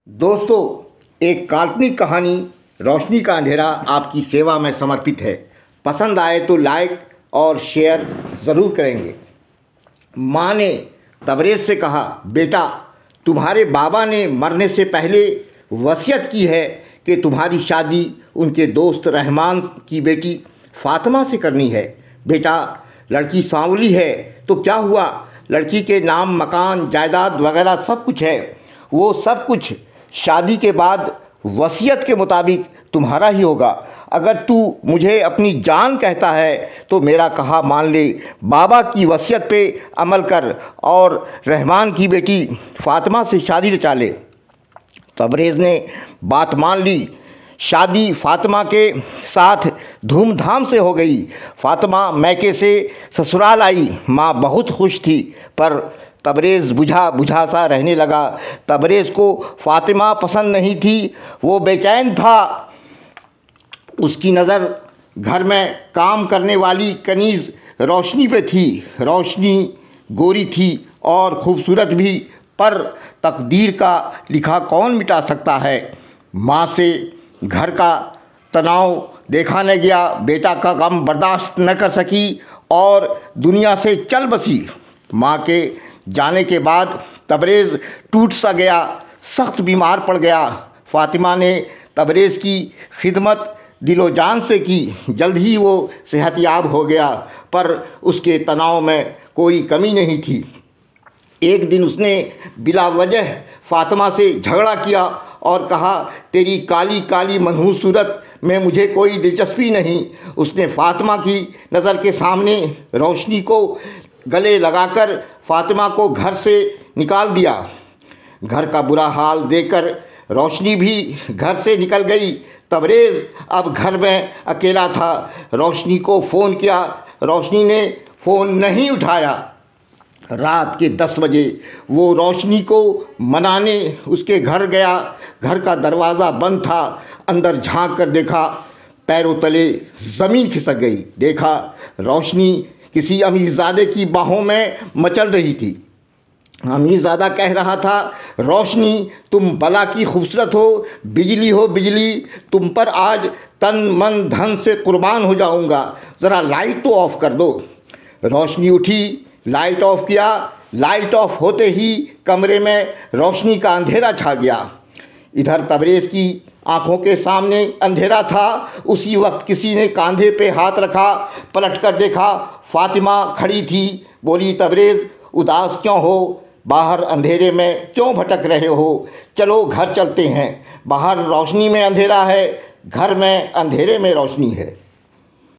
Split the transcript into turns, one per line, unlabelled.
दोस्तों, एक काल्पनिक कहानी रोशनी का अंधेरा आपकी सेवा में समर्पित है। पसंद आए तो लाइक और शेयर ज़रूर करेंगे। माँ ने तबरेज़ से कहा, बेटा, तुम्हारे बाबा ने मरने से पहले वसीयत की है कि तुम्हारी शादी उनके दोस्त रहमान की बेटी फातिमा से करनी है। बेटा, लड़की सांवली है तो क्या हुआ, लड़की के नाम मकान जायदाद वगैरह सब कुछ है। वो सब कुछ शादी के बाद वसीयत के मुताबिक तुम्हारा ही होगा। अगर तू मुझे अपनी जान कहता है तो मेरा कहा मान ले, बाबा की वसीयत पे अमल कर और रहमान की बेटी फातिमा से शादी रचा ले। तबरेज़ ने बात मान ली। शादी फातिमा के साथ धूमधाम से हो गई। फातिमा मैके से ससुराल आई। माँ बहुत खुश थी, पर तबरेज़ बुझा बुझा सा रहने लगा। तबरेज़ को फातिमा पसंद नहीं थी, वो बेचैन था। उसकी नज़र घर में काम करने वाली कनीज़ रोशनी पे थी। रोशनी गोरी थी और खूबसूरत भी, पर तकदीर का लिखा कौन मिटा सकता है। माँ से घर का तनाव देखा न गया, बेटा का गम बर्दाश्त न कर सकी और दुनिया से चल बसी। माँ के जाने के बाद तबरेज़ टूट सा गया, सख्त बीमार पड़ गया। फातिमा ने तबरेज़ की खिदमत दिलो जान से की। जल्द ही वो सेहतयाब हो गया, पर उसके तनाव में कोई कमी नहीं थी। एक दिन उसने बिला वजह फातिमा से झगड़ा किया और कहा, तेरी काली काली मनहूस सूरत में मुझे कोई दिलचस्पी नहीं। उसने फातिमा की नज़र के सामने रोशनी को गले लगाकर फातिमा को घर से निकाल दिया। घर का बुरा हाल देखकर रोशनी भी घर से निकल गई। तबरेज़ अब घर में अकेला था। रोशनी को फ़ोन किया, रोशनी ने फ़ोन नहीं उठाया। रात के 10 बजे वो रोशनी को मनाने उसके घर गया। घर का दरवाज़ा बंद था। अंदर झांक कर देखा, पैरों तले ज़मीन खिसक गई। देखा, रोशनी किसी अमीरज़ादे की बाहों में मचल रही थी। अमीरज़ादा कह रहा था, रोशनी, तुम बला की खूबसूरत हो बिजली, तुम पर आज तन मन धन से कुर्बान हो जाऊंगा, ज़रा लाइट तो ऑफ़ कर दो। रोशनी उठी, लाइट ऑफ किया। लाइट ऑफ होते ही कमरे में रोशनी का अंधेरा छा गया। इधर तबरेज़ की आंखों के सामने अंधेरा था। उसी वक्त किसी ने कंधे पे हाथ रखा। पलट कर देखा, फातिमा खड़ी थी। बोली, तबरेज़, उदास क्यों हो, बाहर अंधेरे में क्यों भटक रहे हो? चलो घर चलते हैं। बाहर रोशनी में अंधेरा है, घर में अंधेरे में रोशनी है।